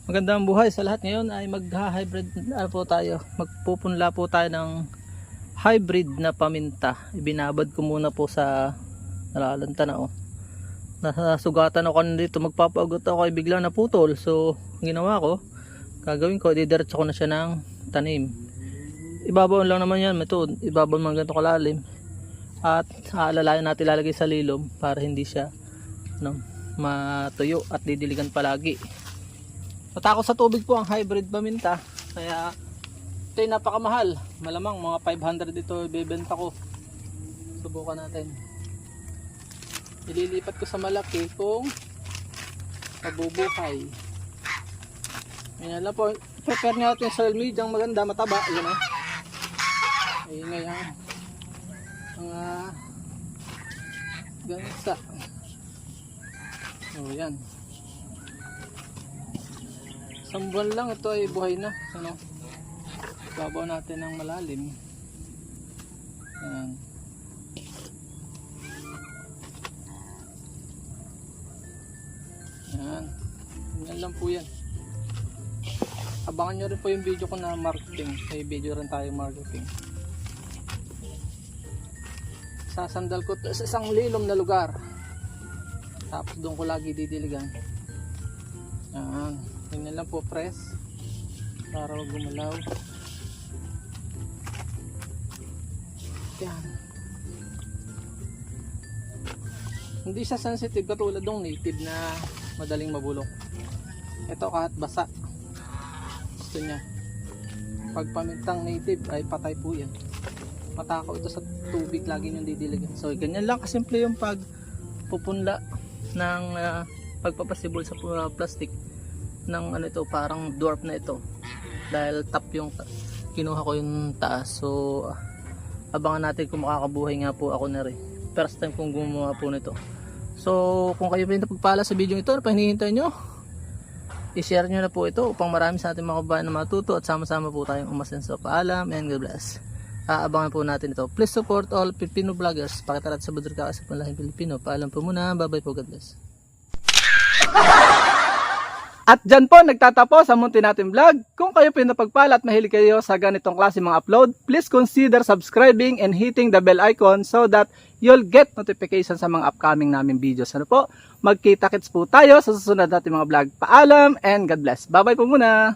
Magandang buhay sa lahat. Ngayon ay magha-hybrid po tayo. Magpupunla po tayo ng hybrid na paminta. Ibinabad ko muna po sa nalalanta na oh. Nasugatan ako dito, magpapaagot ako ay biglang naputol. So ginawa ko, gagawin ko, didiretso ko na siya ng tanim. Ibabaw lang naman yan, ito ibabaw man ganito kalalim. At aalalayan natin ilalagay sa lilom para hindi siya matuyo at didiligan palagi. Matakot sa tubig po ang hybrid paminta, kaya ito ay napakamahal. Malamang mga 500 dito ibebenta ko. Subukan natin. Ililipat ko sa malaki kung mabubuhay. Ayan lang po, prepare natin soil medium maganda, mataba. Ayan o. Ayan ngayon mga gansa. O yan, isang buwan lang ito ay buhay na. Ano? Babaw natin ng malalim. Ayan. Ayan. Yan lang po yan. Abangan nyo rin po yung video ko na marketing. May video rin tayo marketing. Sasandal ko sa isang lilom na lugar. Tapos doon ko lagi didiligan. Ayan. Ganyan lang po, press para wag gumalaw. Yan. Hindi siya sensitive katulad ng native na madaling mabulok. Ito kahit basa, gusto niya. Pag pamintang native ay patay po yan. Matakaw ito sa tubig, lagi niyong didiligan. So ganyan lang kasimple yung pagpupunla ng pagpapasibol sa plastic ng ano ito, parang dwarf na ito dahil top yung kinuha ko yung taas. So abangan natin kung makakabuhay nga po ako na rin. First time kong gumawa po nito. So kung kayo pa napagpala sa video ito, ano pa hinihintay nyo? I-share nyo na po ito upang marami sa ating mga kabayan na matuto at sama-sama po tayong umasenso. Paalam and God bless. Aabangan po natin ito. Please support all Filipino vloggers. Pakitarat sa Budurka sa panlahing Pilipino. Paalam po muna. Bye bye po. God bless. At dyan po nagtatapos ang munti natin vlog. Kung kayo pinapagpala at mahilig kayo sa ganitong klase mga upload, please consider subscribing and hitting the bell icon so that you'll get notification sa mga upcoming namin videos. Ano po? Magkita-kits po tayo sa susunod natin mga vlog. Paalam and God bless. Bye bye po muna.